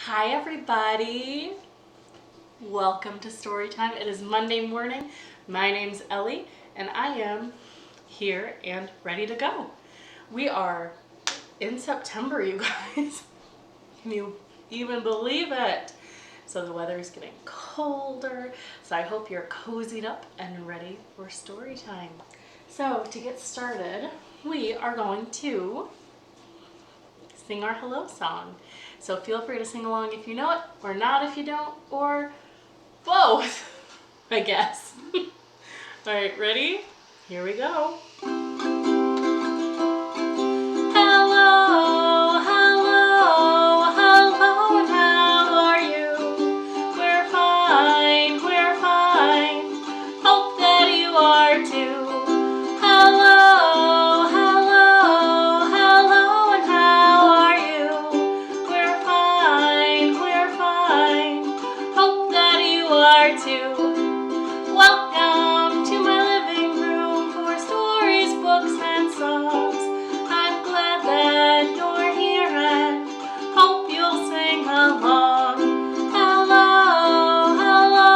Hi everybody! Welcome to Storytime. It is Monday morning. My name's Ellie and I am here and ready to go. We are in September, you guys. Can you even believe it? So the weather is getting colder, so I hope you're cozied up and ready for story time. So to get started, we are going to sing our hello song. So feel free to sing along if you know it, or not if you don't, or both, I guess. All right, ready? Here we go. Hello, hello, hello, and how are you? We're fine, we're fine. Hope that you are too. Hello, hello, hello, and how are you? We're fine, we're fine. Hope that you are too. Welcome to my living room for stories, books, and songs. I'm glad that you're here and hope you'll sing along. Hello, hello,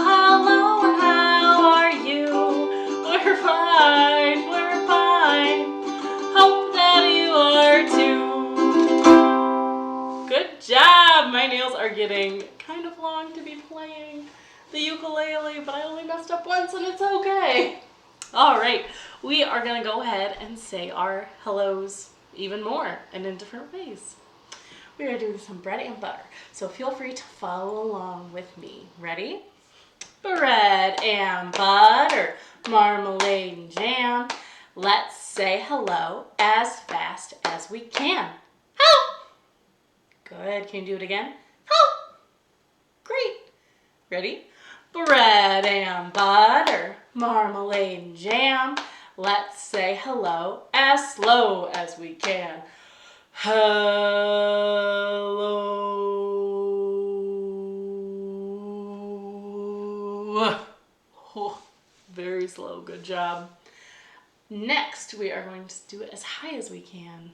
hello, and how are you? We're fine, we're fine. Hope that you are too. Good job! My nails are getting kind of long to be playing the ukulele, but I only messed up once and it's okay. All right, we are gonna go ahead and say our hellos even more and in different ways. We are doing some bread and butter, so feel free to follow along with me. Ready? Bread and butter, marmalade and jam. Let's say hello as fast as we can. Hello! Good, can you do it again? Hello! Great. Ready? Bread and butter, marmalade and jam. Let's say hello as slow as we can. Hello. Oh, very slow. Good job. Next, we are going to do it as high as we can.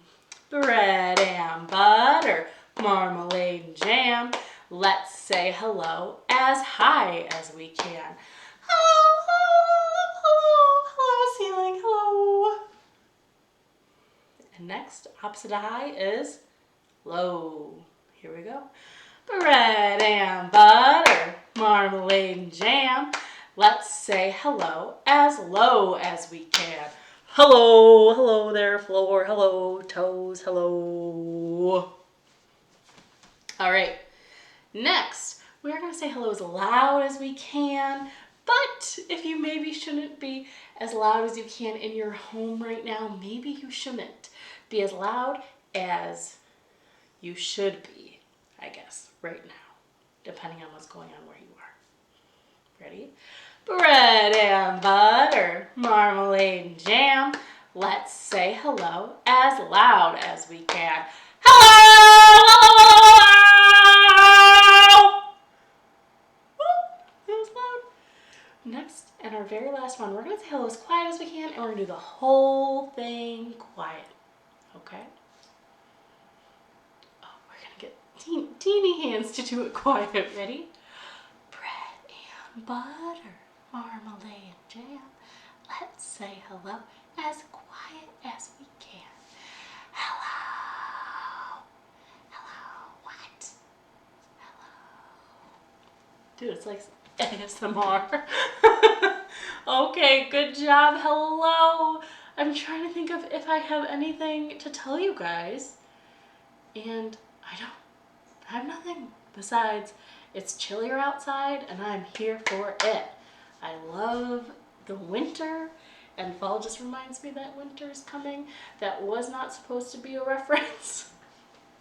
Bread and butter, marmalade and jam. Let's say hello as high as we can. Hello, hello, hello, ceiling, hello. And next, opposite of high is low. Here we go. Bread and butter, marmalade and jam. Let's say hello as low as we can. Hello, hello there, floor, hello, toes, hello. All right. Next, we're going to say hello as loud as we can, but if you maybe shouldn't be as loud as you can in your home right now, maybe you shouldn't be as loud as you should be, I guess, right now, depending on what's going on where you are. Ready? Bread and butter, marmalade and jam. Let's say hello as loud as we can. Hello! Next, and our very last one, we're going to say hello as quiet as we can, and we're going to do the whole thing quiet, okay? Oh, we're going to get teeny hands to do it quiet. Ready? Bread and butter, marmalade and jam. Let's say hello as quiet as we can. Hello. Hello. What? Hello. Dude, it's like ASMR. Okay, good job. Hello. I'm trying to think of if I have anything to tell you guys. And I have nothing besides it's chillier outside and I'm here for it. I love the winter, and fall just reminds me that winter is coming. That was not supposed to be a reference.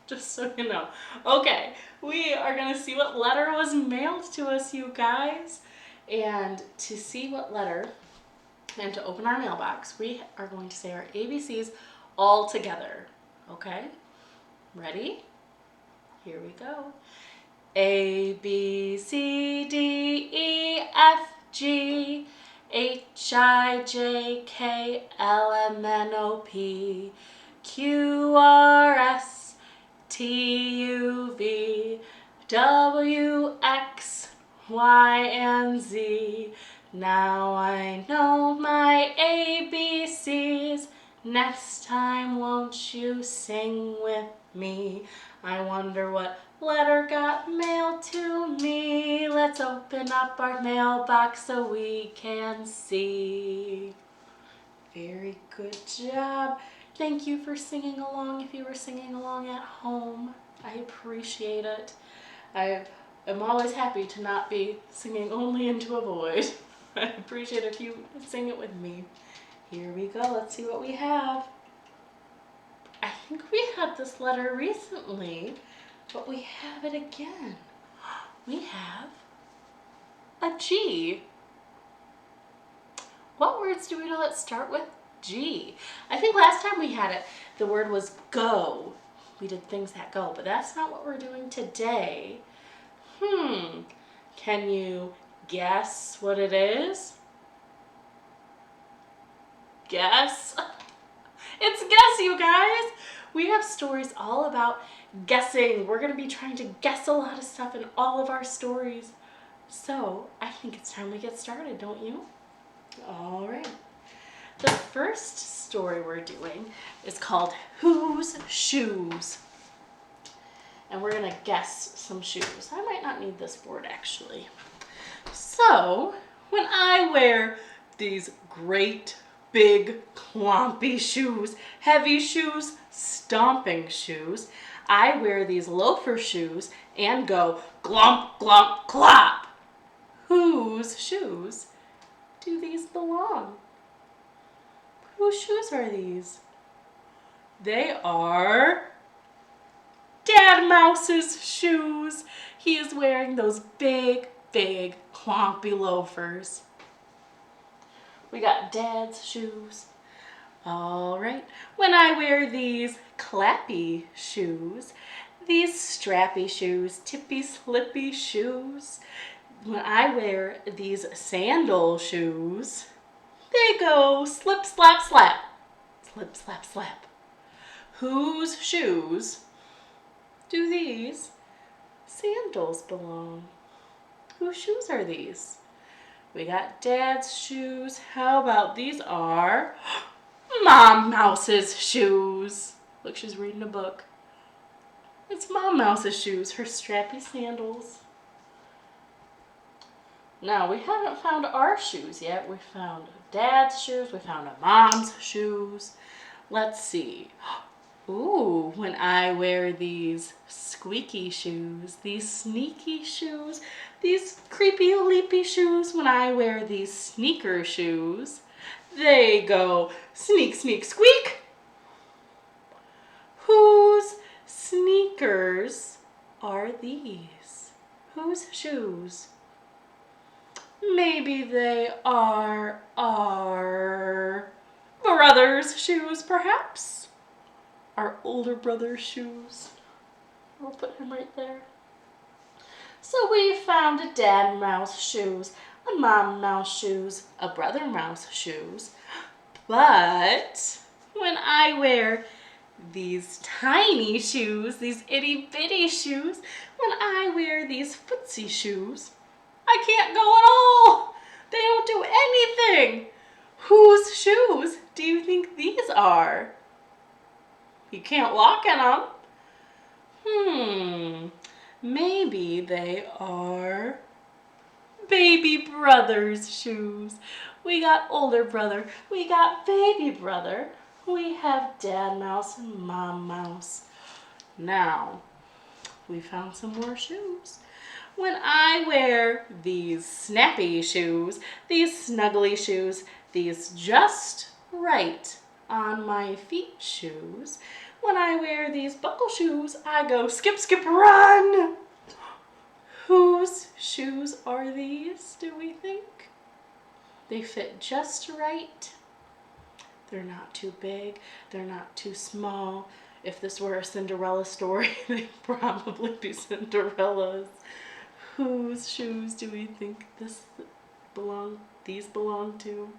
Just so you know. Okay, we are going to see what letter was mailed to us, you guys. And to see what letter and to open our mailbox, we are going to say our ABCs all together. Okay? Ready? Here we go. A, B, C, D, E, F, G, H, I, J, K, L, M, N, O, P, Q, R, S, T-U-V W-X Y-and-Z. Now I know my ABCs. Next time won't you sing with me? I wonder what letter got mailed to me. Let's open up our mailbox so we can see. Very good job. Thank you for singing along if you were singing along at home. I appreciate it. I am always happy to not be singing only into a void. I appreciate if you sing it with me. Here we go. Let's see what we have. I think we had this letter recently, but we have it again. We have a G. What words do we know that start with G? I think last time we had it, the word was go. We did things that go, but that's not what we're doing today. Can you guess what it is? Guess? It's guess, you guys. We have stories all about guessing. We're going to be trying to guess a lot of stuff in all of our stories. So I think it's time we get started, don't you? All right. The first story we're doing is called Whose Shoes? And we're going to guess some shoes. I might not need this board actually. So when I wear these great big clompy shoes, heavy shoes, stomping shoes, I wear these loafer shoes and go glomp, glomp, clop. Whose shoes do these belong? Whose shoes are these? They are Dad Mouse's shoes. He is wearing those big, big, clompy loafers. We got Dad's shoes. All right. When I wear these clappy shoes, these strappy shoes, tippy slippy shoes, when I wear these sandal shoes, they go slip, slap, slap. Slip, slap, slap. Whose shoes do these sandals belong? Whose shoes are these? We got Dad's shoes. How about these are Mom Mouse's shoes? Look, she's reading a book. It's Mom Mouse's shoes, her strappy sandals. Now, we haven't found our shoes yet. We found Dad's shoes. We found a Mom's shoes. Let's see. Ooh, when I wear these squeaky shoes, these sneaky shoes, these creepy leapy shoes, when I wear these sneaker shoes, they go sneak, sneak, squeak. Whose sneakers are these? Whose shoes? Maybe they are our brother's shoes, perhaps? Our older brother's shoes. We'll put him right there. So we found a Dad Mouse shoes, a Mom Mouse shoes, a Brother Mouse shoes. But when I wear these tiny shoes, these itty bitty shoes, when I wear these footsie shoes, I can't go at all. They don't do anything. Whose shoes do you think these are? You can't walk in them. Maybe they are baby brother's shoes. We got older brother. We got baby brother. We have Dad Mouse and Mom Mouse. Now, we found some more shoes. When I wear these snappy shoes, these snuggly shoes, these just right on my feet shoes, when I wear these buckle shoes, I go skip, skip, run. Whose shoes are these, do we think? They fit just right. They're not too big. They're not too small. If this were a Cinderella story, they'd probably be Cinderella's. Whose shoes do we think these belong to?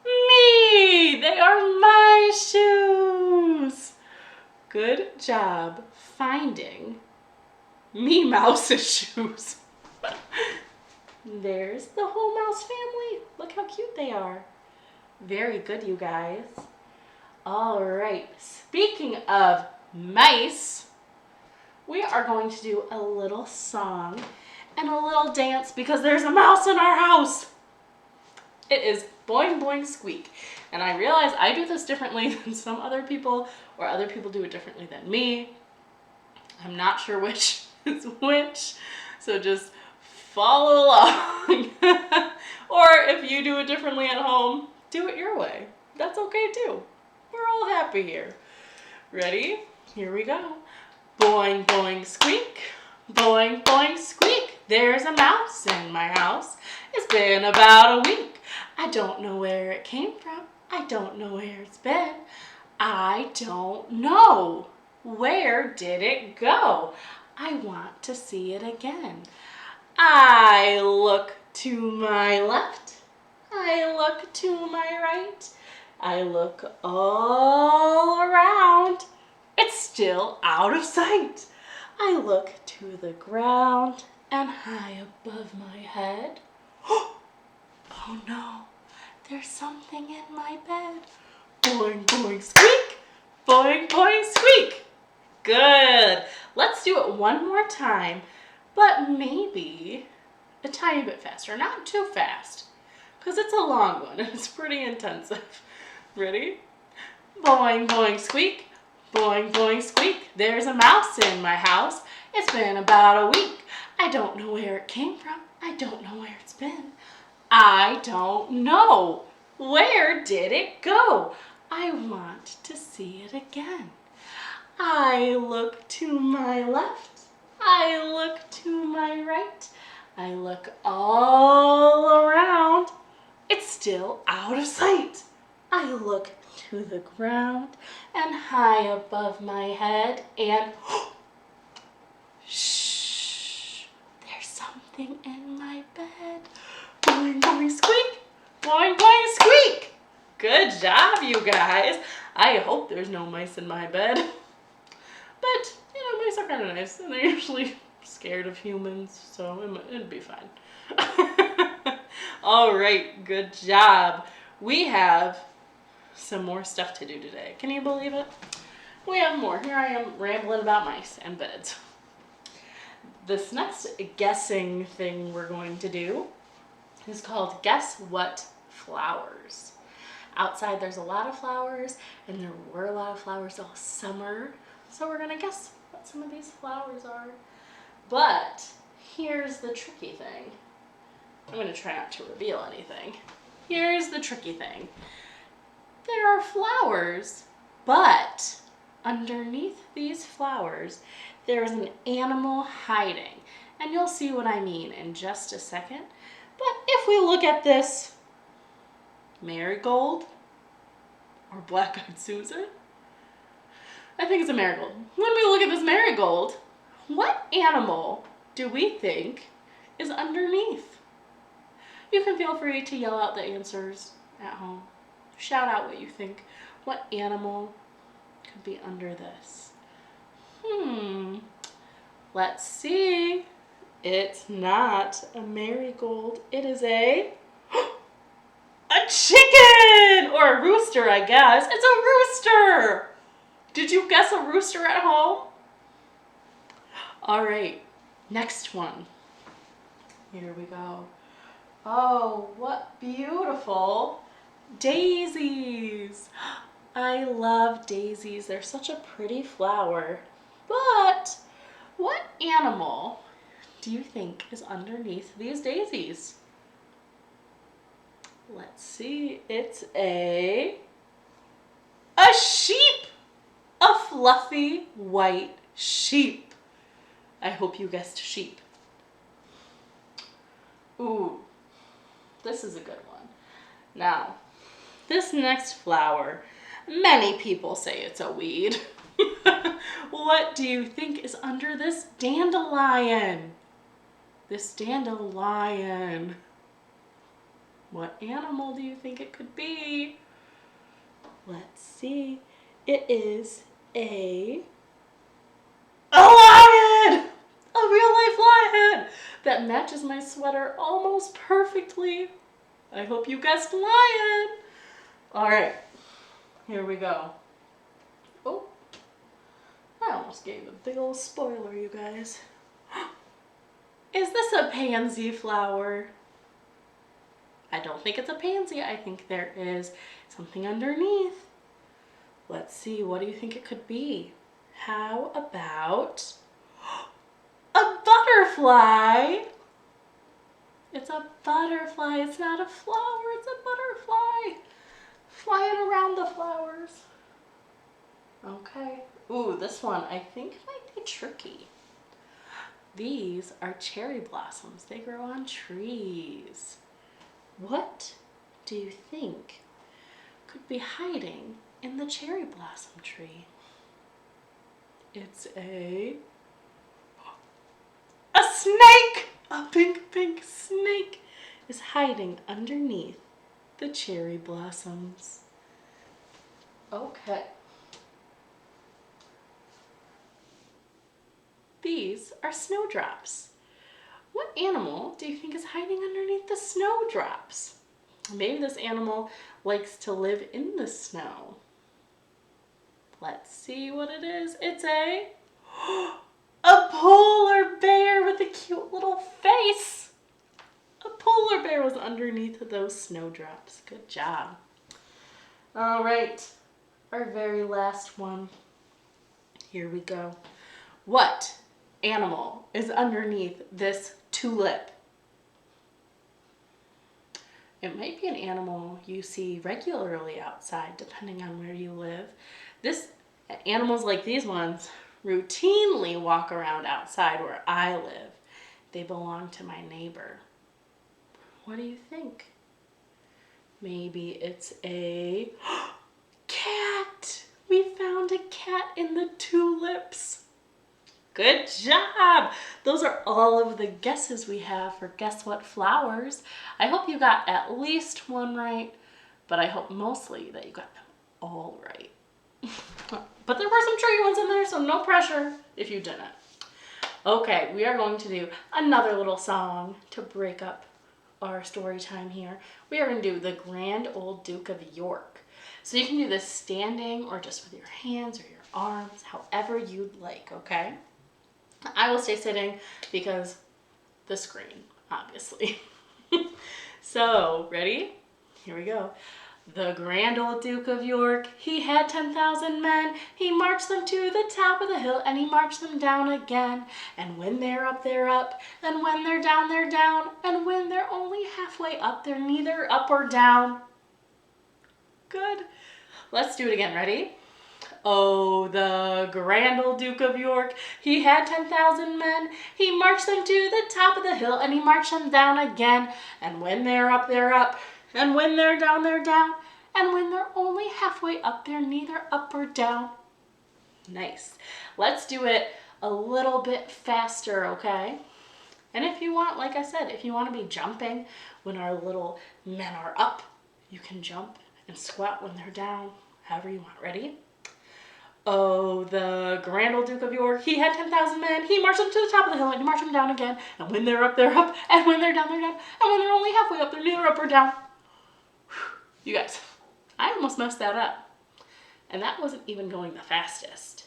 Me! They are my shoes! Good job finding me mouse's shoes. There's the whole mouse family. Look how cute they are. Very good, you guys. All right, speaking of mice, we are going to do a little song and a little dance because there's a mouse in our house. It is Boing Boing Squeak. And I realize I do this differently than some other people, or other people do it differently than me. I'm not sure which is which, so just follow along. Or if you do it differently at home, do it your way. That's okay too. We're all happy here. Ready? Here we go. Boing, boing, squeak. Boing, boing, squeak. There's a mouse in my house. It's been about a week. I don't know where it came from. I don't know where it's been. I don't know. Where did it go? I want to see it again. I look to my left. I look to my right. I look all around. It's still out of sight. I look to the ground and high above my head. Oh no, there's something in my bed. Boing, boing, squeak. Boing, boing, squeak. Good. Let's do it one more time, but maybe a tiny bit faster. Not too fast, because it's a long one and it's pretty intensive. Ready? Boing, boing, squeak. Boing, boing, squeak. There's a mouse in my house. It's been about a week. I don't know where it came from. I don't know where it's been. I don't know. Where did it go? I want to see it again. I look to my left. I look to my right. I look all around. It's still out of sight. I look to the ground and high above my head and shh, there's something in my bed. Boing, boing, squeak. Boing, boing, squeak. Good job, you guys. I hope there's no mice in my bed. But, mice are kind of nice, and they're usually scared of humans, so it'd be fine. All right, good job. We have some more stuff to do today. Can you believe it? We have more. Here I am rambling about mice and beds. This next guessing thing we're going to do is called Guess What Flowers. Outside there's a lot of flowers, and there were a lot of flowers all summer. So we're going to guess what some of these flowers are. But here's the tricky thing. I'm going to try not to reveal anything. Here's the tricky thing. There are flowers, but underneath these flowers, there is an animal hiding. And you'll see what I mean in just a second. But if we look at this marigold or black-eyed Susan, I think it's a marigold. When we look at this marigold, what animal do we think is underneath? You can feel free to yell out the answers at home. Shout out what you think. What animal could be under this? Let's see. It's not a marigold. It is a chicken! Or a rooster, I guess. It's a rooster! Did you guess a rooster at home? All right, next one. Here we go. Oh, what beautiful daisies. I love daisies. They're such a pretty flower. But what animal do you think is underneath these daisies? Let's see. It's a sheep. A fluffy white sheep. I hope you guessed sheep. Ooh, this is a good one. Now, this next flower, many people say it's a weed. What do you think is under this dandelion? This dandelion. What animal do you think it could be? Let's see. It is a lion! A real life lion! That matches my sweater almost perfectly. I hope you guessed lion. All right, here we go. Oh, I almost gave a big old spoiler, you guys. Is this a pansy flower? I don't think it's a pansy. I think there is something underneath. Let's see, what do you think it could be? How about a butterfly? It's a butterfly. It's not a flower. It's a butterfly. Flying around the flowers. Okay. Ooh, this one I think might be tricky. These are cherry blossoms. They grow on trees. What do you think could be hiding in the cherry blossom tree? It's a snake! A pink snake is hiding underneath the cherry blossoms. Okay. These are snowdrops. What animal do you think is hiding underneath the snowdrops? Maybe this animal likes to live in the snow. Let's see what it is. It's a polar bear with a cute little face. A polar bear was underneath those snowdrops. Good job. All right, our very last one. Here we go. What animal is underneath this tulip? It might be an animal you see regularly outside, depending on where you live. Animals like these ones routinely walk around outside where I live. They belong to my neighbor. What do you think? Maybe it's a cat. We found a cat in the tulips. Good job! Those are all of the guesses we have for Guess What Flowers. I hope you got at least one right, but I hope mostly that you got them all right. But there were some tricky ones in there, so no pressure if you didn't. Okay, we are going to do another little song to break up our story time here. We are going to do The Grand Old Duke of York. So you can do this standing or just with your hands or your arms, however you'd like, okay? I will stay sitting because the screen, obviously. So, ready? Here we go. The grand old Duke of York, he had 10,000 men. He marched them to the top of the hill and he marched them down again. And when they're up, they're up. And when they're down, they're down. And when they're only halfway up, they're neither up or down. Good. Let's do it again. Ready? Oh, the grand old Duke of York, he had 10,000 men. He marched them to the top of the hill and he marched them down again. And when they're up, they're up. And when they're down, they're down. And when they're only halfway up, they're neither up or down. Nice. Let's do it a little bit faster, okay? And if you want, like I said, if you want to be jumping when our little men are up, you can jump and squat when they're down, however you want. Ready? Oh, the grand old Duke of York, he had 10,000 men. He marched them to the top of the hill and he marched them down again. And when they're up, they're up. And when they're down, they're down. And when they're only halfway up, they're neither up or down. You guys, I almost messed that up. And that wasn't even going the fastest.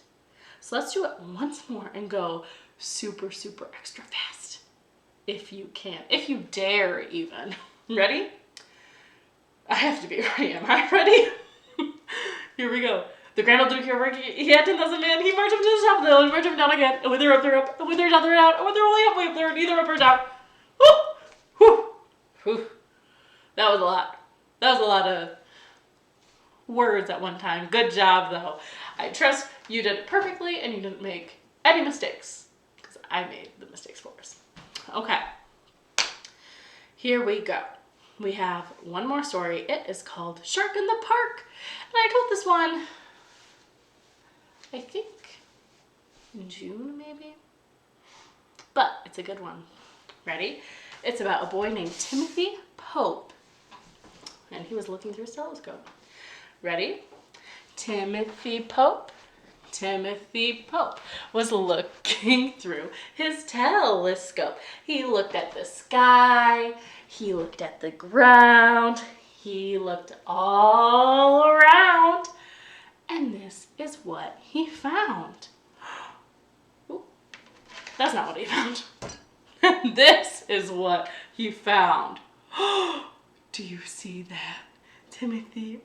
So let's do it once more and go super, super extra fast. If you can. If you dare even. Ready? I have to be ready. Am I ready? Here we go. The grand old Duke of York, he had 10,000 men. He marched them to the top of the hill and marched them down again. And when they're up, they're up. And when they're down, they're down. And when they're only halfway up, they're neither up or down. Woo! Woo! Whew. That was a lot. That was a lot of words at one time. Good job, though. I trust you did it perfectly and you didn't make any mistakes because I made the mistakes for us. Okay. Here we go. We have one more story. It is called Shark in the Park. And I told this one, I think in June maybe, but it's a good one. Ready? It's about a boy named Timothy Pope, and he was looking through his telescope. Ready? Timothy Pope, Timothy Pope was looking through his telescope. He looked at the sky, he looked at the ground, he looked all around, and this is what he found. Ooh, that's not what he found. This is what he found. Do you see that? Timothy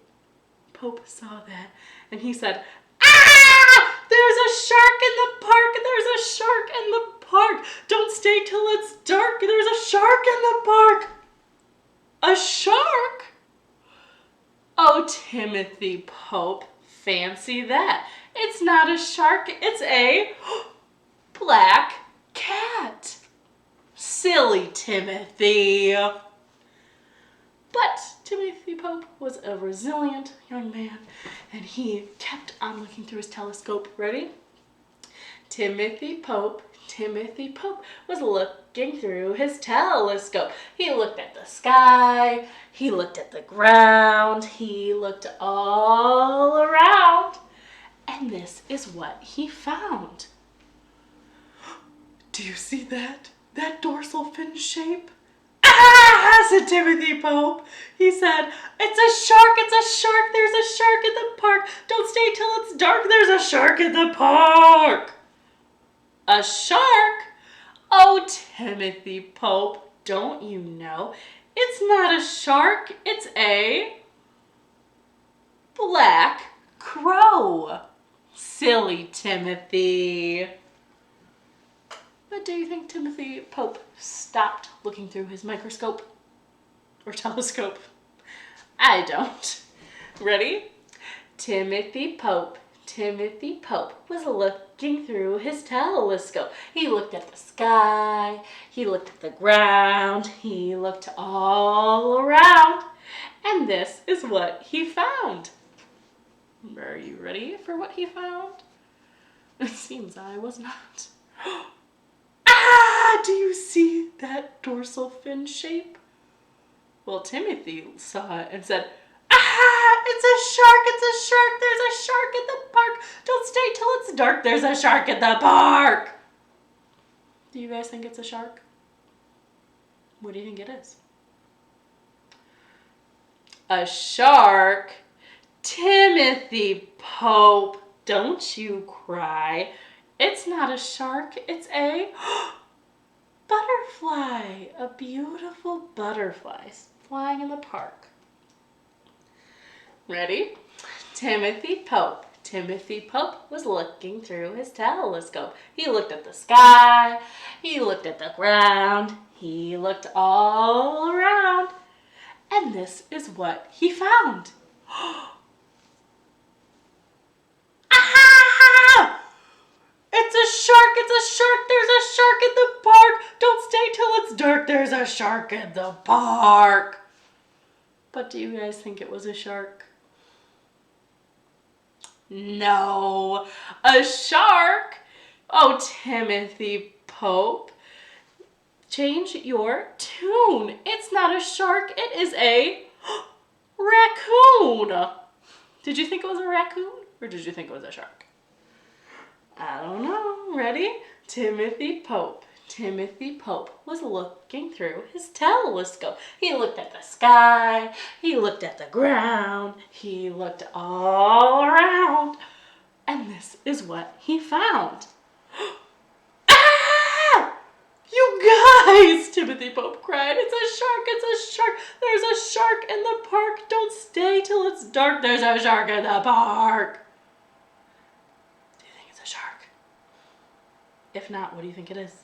Pope saw that, and he said, "Ah! There's a shark in the park! There's a shark in the park! Don't stay till it's dark! There's a shark in the park!" A shark? Oh, Timothy Pope, fancy that. It's not a shark, it's a black cat. Silly Timothy. But Timothy Pope was a resilient young man, and he kept on looking through his telescope. Ready? Timothy Pope was looking through his telescope. He looked at the sky, he looked at the ground, he looked all around, and this is what he found. Do you see that? That dorsal fin shape? "Ah!" said Timothy Pope. He said, "It's a shark, it's a shark, there's a shark in the park. Don't stay till it's dark, there's a shark in the park." A shark? Oh, Timothy Pope, don't you know? It's not a shark, it's a black crow. Silly Timothy. But do you think Timothy Pope stopped looking through his microscope or telescope? I don't. Ready? Timothy Pope was looking through his telescope. He looked at the sky, he looked at the ground, he looked all around, and this is what he found. Are you ready for what he found? It seems I was not. Ah, do you see that dorsal fin shape? Well, Timothy saw it and said, "Ah, it's a shark, there's a shark in the park. Don't stay till it's dark, there's a shark in the park." Do you guys think it's a shark? What do you think it is? A shark? Timothy Pope, don't you cry. It's not a shark, it's a butterfly. A beautiful butterfly flying in the park. Ready? Timothy Pope was looking through his telescope. He looked at the sky, he looked at the ground, he looked all around, and this is what he found. Ah! It's a shark, there's a shark in the park. Don't stay till it's dark, there's a shark in the park. But do you guys think it was a shark? No, a shark? Oh, Timothy Pope, change your tune. It's not a shark, it is a raccoon. Did you think it was a raccoon or did you think it was a shark? I don't know. Ready? Timothy Pope was looking through his telescope. He looked at the sky, he looked at the ground, he looked all around, and this is what he found. Ah! You guys! Timothy Pope cried. It's a shark, there's a shark in the park. Don't stay till it's dark, there's a shark in the park. Shark? If not, what do you think it is?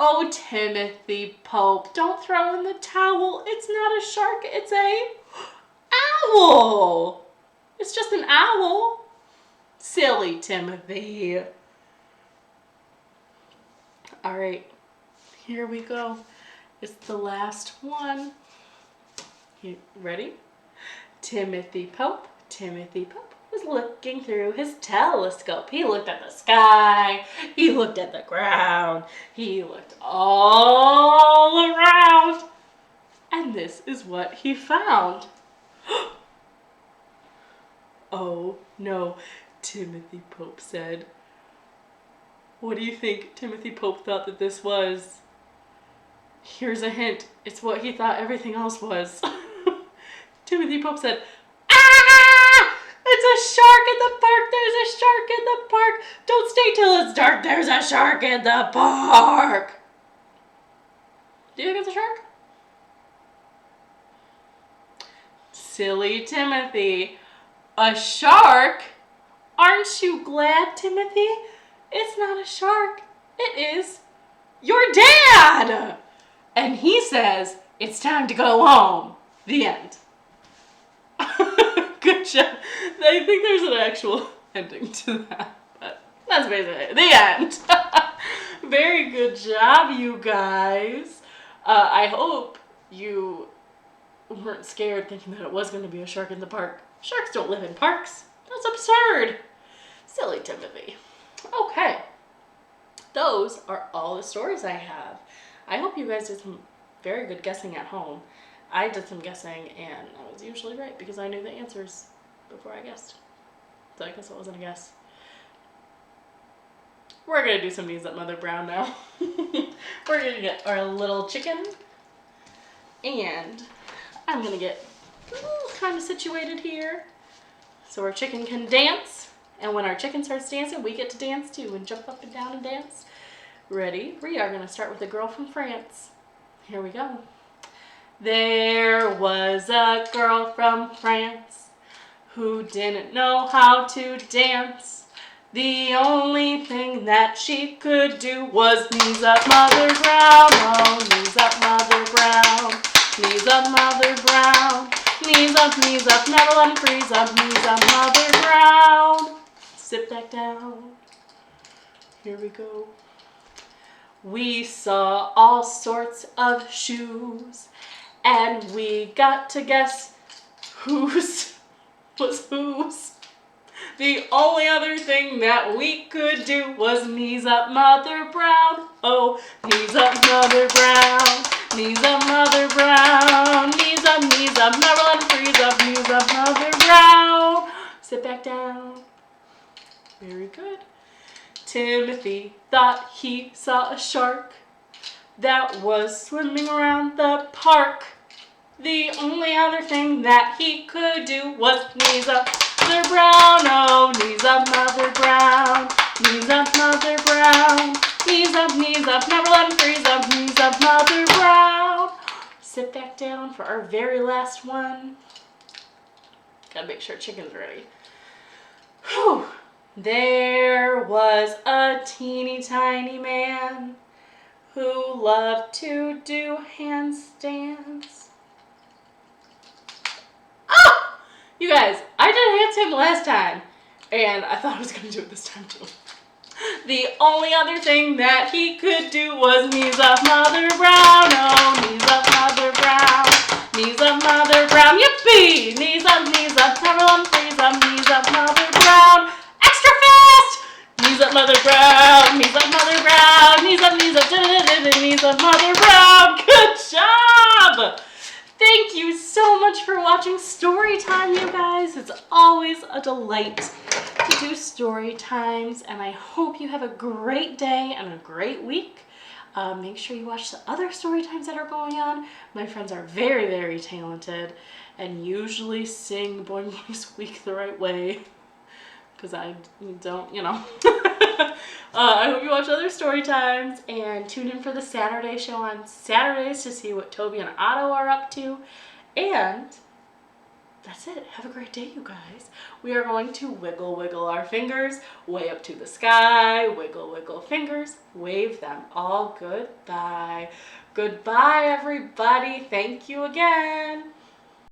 Oh, Timothy Pope, don't throw in the towel. It's not a shark, it's a owl. It's just an owl. Silly Timothy. All right, here we go. It's the last one. You ready? Timothy Pope was looking through his telescope. He looked at the sky, he looked at the ground, he looked all around, and this is what he found. Oh no, Timothy Pope said. What do you think Timothy Pope thought that this was? Here's a hint. It's what he thought everything else was. Timothy Pope said, "Ah! It's a shark in the park! There's a shark in the park! Don't stay till it's dark! There's a shark in the park!" Do you think it's a shark? Silly Timothy. A shark? Aren't you glad, Timothy? It's not a shark. It is your dad. And he says, it's time to go home. The end. Good job. I think there's an actual ending to that. But that's basically it. The end. Very good job, you guys. I hope you weren't scared thinking that it was going to be a shark in the park. Sharks don't live in parks. That's absurd. Silly Timothy. Okay. Those are all the stories I have. I hope you guys did some very good guessing at home. I did some guessing and I was usually right because I knew the answers before I guessed. So I guess it wasn't a guess. We're going to do some Knees Up Mother Brown now. We're going to get our little chicken and I'm going to get kind of situated here so our chicken can dance. And when our chicken starts dancing, we get to dance too and jump up and down and dance. Ready? We are going to start with a girl from France. Here we go. There was a girl from France who didn't know how to dance. The only thing that she could do was knees up, Mother Brown. Oh, knees up, Mother Brown. Knees up, Mother Brown. Knees up, never let 'em freeze up. Knees up, Mother Brown. Sit back down. Here we go. We saw all sorts of shoes, and we got to guess whose was whose. The only other thing that we could do was knees up, Mother Brown. Oh, knees up, Mother Brown. Knees up, Mother Brown. Knees up, never let 'em freeze up. Knees up, Mother Brown. Sit back down. Very good. Timothy thought he saw a shark that was swimming around the park. The only other thing that he could do was knees up, Mother Brown. Oh, knees up, Mother Brown. Knees up, Mother Brown. Knees up, never let 'em freeze up. Knees up, Mother Brown. Sit back down for our very last one. Gotta make sure chicken's ready. Whew. There was a teeny tiny man who loved to do handstands. Oh! You guys, I did handstand last time, and I thought I was going to do it this time too. The only other thing that he could do was knees up, Mother Brown. Oh, knees up, Mother Brown. Knees up, Mother Brown. Yippee! Knees up, never let 'em freeze up. Knees up, Mother Brown. Extra fast! Knees up, Mother Brown. Knees up, Mother Brown. Knees up, knees up, Mother Brown. Good job! Thank you so much for watching Storytime, you guys. It's always a delight to do story times, and I hope you have a great day and a great week. Make sure you watch the other story times that are going on. My friends are very, very talented and usually sing Boing Boing Squeak the right way because I don't, you know. I hope you watch other story times and tune in for the Saturday show on Saturdays to see what Toby and Otto are up to. And that's it. Have a great day, you guys. We are going to wiggle, wiggle our fingers way up to the sky. Wiggle, wiggle fingers. Wave them all goodbye. Goodbye, everybody. Thank you again.